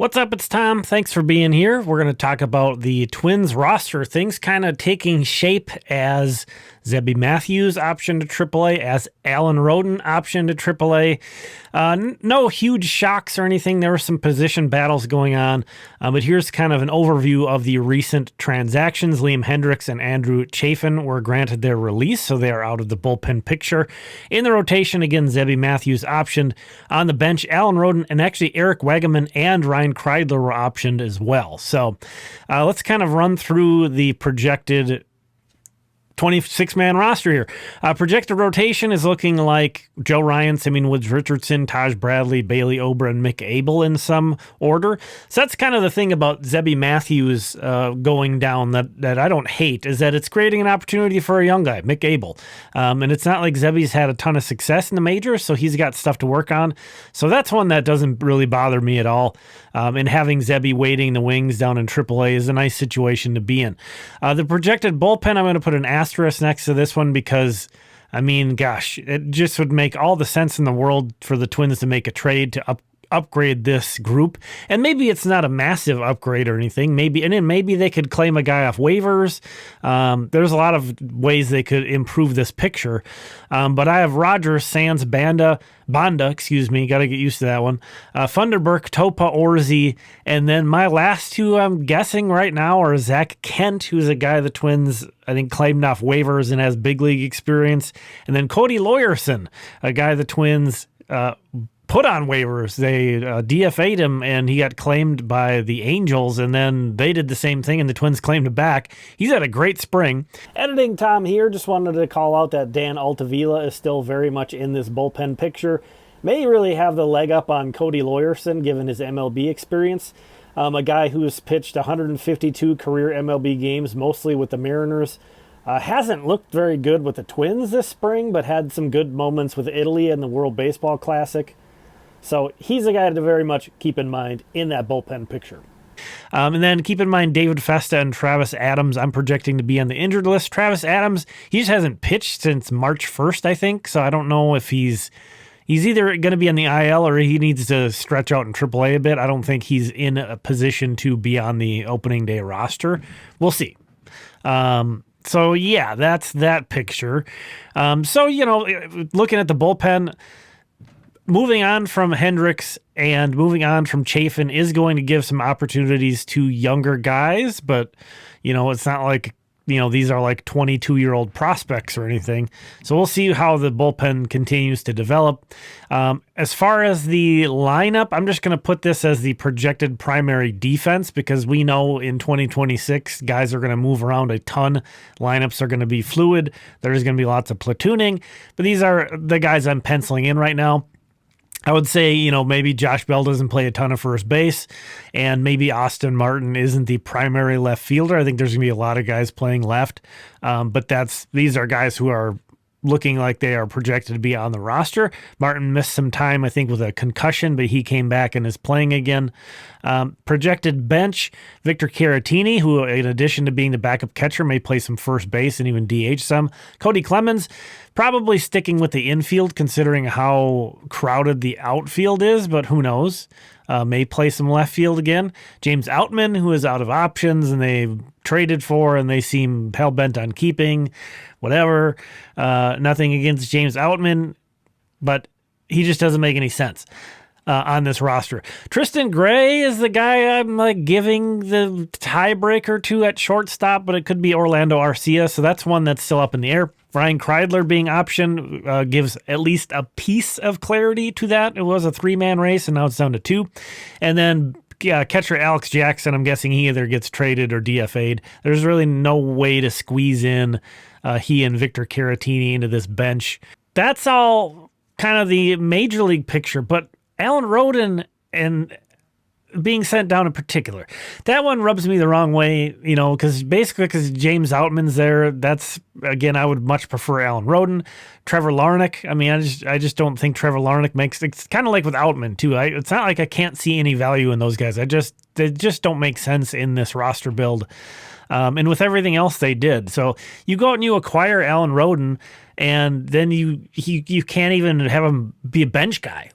What's up? It's Tom. Thanks for being here. We're going to talk about the Twins roster. Things kind of taking shape as Zebby Matthews option to AAA, as Alan Roden option to AAA. No huge shocks or anything. There were some position battles going on, but here's kind of an overview of the recent transactions. Liam Hendriks and Andrew Chafin were granted their release, so they are out of the bullpen picture. In the rotation, again, Zebby Matthews optioned. On the bench, Alan Roden and actually Eric Weggeman and Ryan Kreidler were optioned as well. So let's kind of run through the projected 26-man roster here. Projected rotation is looking like Joe Ryan, Simeon Woods Richardson, Taj Bradley, Bailey Ober, and Mick Abel in some order. So that's kind of the thing about Zebby Matthews going down that I don't hate, is that it's creating an opportunity for a young guy, Mick Abel. And it's not like Zebby's had a ton of success in the majors, so he's got stuff to work on. So that's one that doesn't really bother me at all. And having Zebby waiting in the wings down in AAA is a nice situation to be in. The projected bullpen, I'm going to put an asterisk next to this one because, I mean, gosh, it just would make all the sense in the world for the Twins to make a trade to upgrade this group. And maybe it's not a massive upgrade or anything. Maybe they could claim a guy off waivers. There's a lot of ways they could improve this picture. But I have Rogers, Sands, Banda, got to get used to that one. Funderburk, Topa, Orzi, and then my last two I'm guessing right now are Zach Kent, who's a guy the Twins, I think, claimed off waivers and has big league experience, and then Cody Lawyerson, a guy the Twins put on waivers. They DFA'd him, and he got claimed by the Angels, and then they did the same thing, and the Twins claimed him back. He's had a great spring. Editing Tom here. Just wanted to call out that Dan Altavilla is still very much in this bullpen picture. May really have the leg up on Cody Lawyerson, given his MLB experience. A guy who's pitched 152 career MLB games, mostly with the Mariners. Hasn't looked very good with the Twins this spring, but had some good moments with Italy in the World Baseball Classic. So he's a guy to very much keep in mind in that bullpen picture. And then keep in mind David Festa and Travis Adams, I'm projecting to be on the injured list. Travis Adams, he just hasn't pitched since March 1st, I think. So I don't know if he's either going to be on the IL or he needs to stretch out in AAA a bit. I don't think he's in a position to be on the opening day roster. We'll see. So yeah, that's that picture. So, looking at the bullpen, moving on from Hendriks and moving on from Chafin is going to give some opportunities to younger guys, but, it's not like, these are like 22-year-old prospects or anything. So we'll see how the bullpen continues to develop. As far as the lineup, I'm just going to put this as the projected primary defense because we know in 2026, guys are going to move around a ton. Lineups are going to be fluid. There's going to be lots of platooning, but these are the guys I'm penciling in right now. I would say, maybe Josh Bell doesn't play a ton of first base, and maybe Austin Martin isn't the primary left fielder. I think there's going to be a lot of guys playing left, but these are guys who are looking like they are projected to be on the roster. Martin missed some time, I think, with a concussion, but he came back and is playing again. Projected bench, Victor Caratini, who, in addition to being the backup catcher, may play some first base and even DH some. Cody Clemens, probably sticking with the infield considering how crowded the outfield is, but who knows? May play some left field again. James Outman, who is out of options and they traded for and they seem hell-bent on keeping, whatever. Nothing against James Outman, but he just doesn't make any sense on this roster. Tristan Gray is the guy I'm giving the tiebreaker to at shortstop, but it could be Orlando Arcia, so that's one that's still up in the air. Ryan Kreidler being optioned gives at least a piece of clarity to that. It was a 3-man race, and now it's down to 2. And then catcher Alex Jackson, I'm guessing he either gets traded or DFA'd. There's really no way to squeeze in he and Victor Caratini into this bench. That's all kind of the major league picture, but Alan Roden and being sent down in particular, that one rubs me the wrong way, because James Outman's there. That's, again, I would much prefer Alan Roden. Trevor Larnach, I just don't think Trevor Larnach it's kind of like with Outman too. It's not like I can't see any value in those guys. They just don't make sense in this roster build. And with everything else they did. So you go out and you acquire Alan Roden, and then you can't even have him be a bench guy.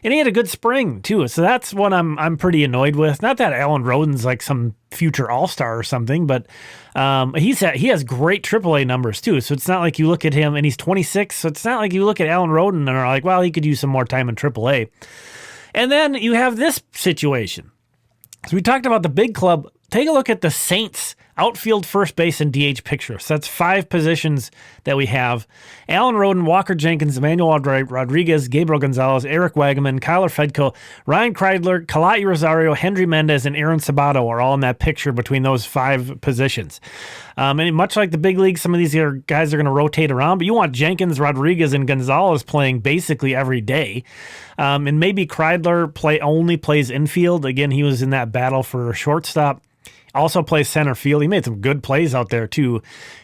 And he had a good spring too. So that's what I'm pretty annoyed with. Not that Alan Roden's like some future all-star or something, but he has great AAA numbers too. So it's not like you look at him and he's 26. So it's not like you look at Alan Roden and are like, well, he could use some more time in AAA. And then you have this situation. So we talked about the big club. Take a look at the Saints outfield, first base, and DH picture. So that's 5 positions that we have. Alan Roden, Walker Jenkins, Emmanuel Rodriguez, Gabriel Gonzalez, Eric Wagaman, Kyler Fedko, Ryan Kreidler, Kalai Rosario, Henry Mendez, and Aaron Sabato are all in that picture between those 5 positions. And much like the big league, some of these guys are going to rotate around, but you want Jenkins, Rodriguez, and Gonzalez playing basically every day. And maybe Kreidler only plays infield. Again, he was in that battle for shortstop. Also plays center field. He made some good plays out there too.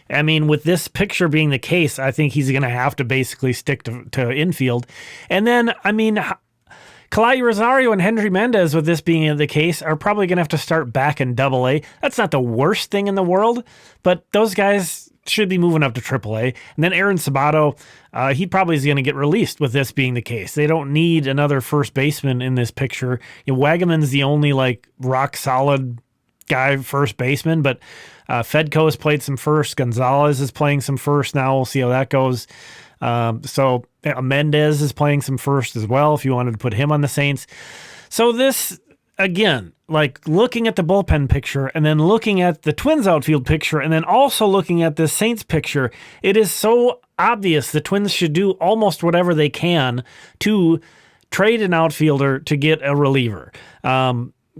I mean, with this picture being the case, I think he's going to have to basically stick to infield. And then, I mean, Kalai Rosario and Henry Mendez, with this being the case, are probably going to have to start back in Double-A. That's not the worst thing in the world, but those guys should be moving up to Triple-A. And then Aaron Sabato, he probably is going to get released with this being the case. They don't need another first baseman in this picture. You know, Wagaman's the only like rock solid guy first baseman, but Fedko has played some first. Gonzalez is playing some first now. We'll see how that goes. So Mendez is playing some first as well if you wanted to put him on the Saints. So this, again, like looking at the bullpen picture and then looking at the Twins outfield picture and then also looking at the Saints picture, it is so obvious the Twins should do almost whatever they can to trade an outfielder to get a reliever.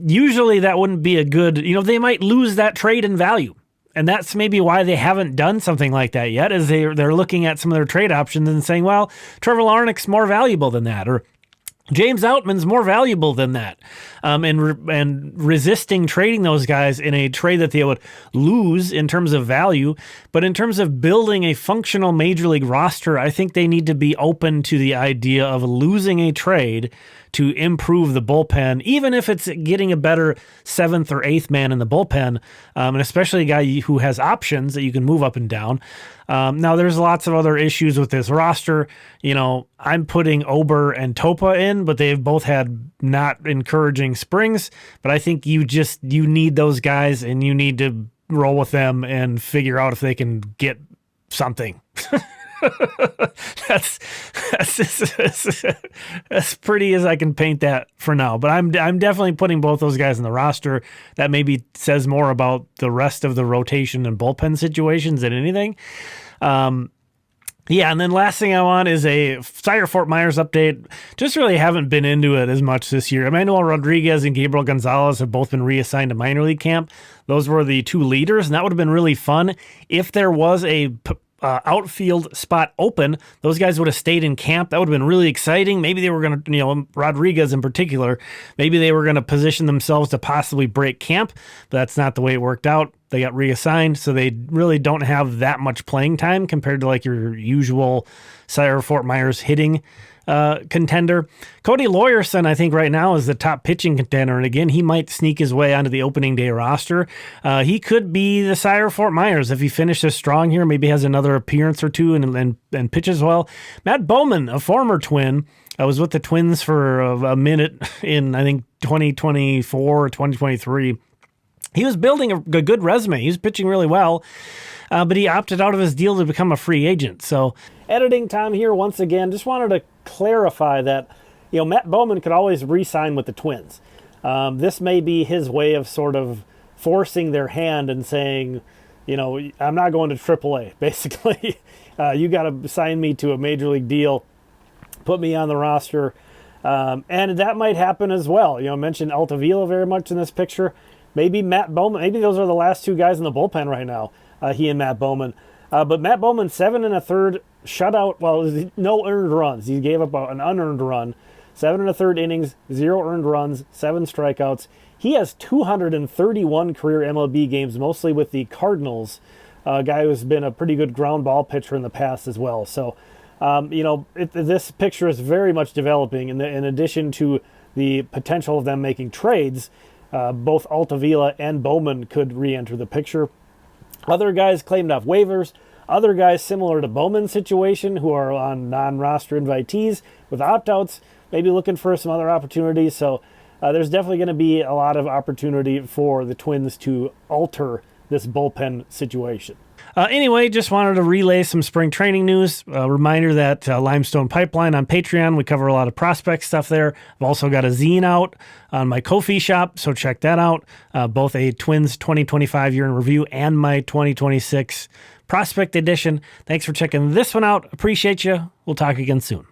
Usually that wouldn't be a good, they might lose that trade in value. And that's maybe why they haven't done something like that yet, is they're looking at some of their trade options and saying, well, Trevor Larnach's more valuable than that, or James Outman's more valuable than that, and resisting trading those guys in a trade that they would lose in terms of value. But in terms of building a functional major league roster, I think they need to be open to the idea of losing a trade to improve the bullpen, even if it's getting a better 7th or 8th man in the bullpen, and especially a guy who has options that you can move up and down. Now, there's lots of other issues with this roster. I'm putting Ober and Topa in, but they've both had not encouraging springs. But I think you need those guys, and you need to roll with them and figure out if they can get something. That's as pretty as I can paint that for now. But I'm definitely putting both those guys in the roster. That maybe says more about the rest of the rotation and bullpen situations than anything. Yeah, and then last thing I want is a Sire-Fort Myers update. Just really haven't been into it as much this year. Emmanuel Rodriguez and Gabriel Gonzalez have both been reassigned to minor league camp. Those were the 2 leaders, and that would have been really fun if there was a outfield spot open. Those guys would have stayed in camp. That would have been really exciting. Maybe they were going to, Rodriguez in particular, maybe they were going to position themselves to possibly break camp, but that's not the way it worked out. They got reassigned, so they really don't have that much playing time compared to like your usual Sire-Fort Myers hitting contender. Cody Lawyerson, I think right now is the top pitching contender, and again, he might sneak his way onto the opening day roster. He could be the Sire-Fort Myers if he finishes strong here, maybe has another appearance or two and pitches well. Matt Bowman, a former Twin, was with the Twins for a minute in, I think, 2024 or 2023. He was building a good resume. He was pitching really well, but he opted out of his deal to become a free agent. So editing time here once again. Just wanted to clarify that, Matt Bowman could always re-sign with the Twins. This may be his way of sort of forcing their hand and saying, I'm not going to AAA, basically. You got to sign me to a major league deal, put me on the roster. And that might happen as well. I mentioned Altavilla very much in this picture. Maybe Matt Bowman, maybe those are the last 2 guys in the bullpen right now, he and Matt Bowman. But Matt Bowman, 7 1/3 shutout, well, no earned runs. He gave up an unearned run. 7 1/3 innings, 0 earned runs, 7 strikeouts. He has 231 career MLB games, mostly with the Cardinals, a guy who's been a pretty good ground ball pitcher in the past as well. So, this picture is very much developing. In addition to the potential of them making trades, both Altavilla and Bowman could re-enter the picture. Other guys claimed off waivers. Other guys similar to Bowman's situation who are on non-roster invitees with opt-outs, maybe looking for some other opportunities. So there's definitely going to be a lot of opportunity for the Twins to alter this bullpen situation. Anyway, just wanted to relay some spring training news. Reminder that Limestone Pipeline on Patreon, we cover a lot of prospect stuff there. I've also got a zine out on my Ko-fi shop, so check that out. Both a Twins 2025 year in review and my 2026 prospect edition. Thanks for checking this one out. Appreciate you. We'll talk again soon.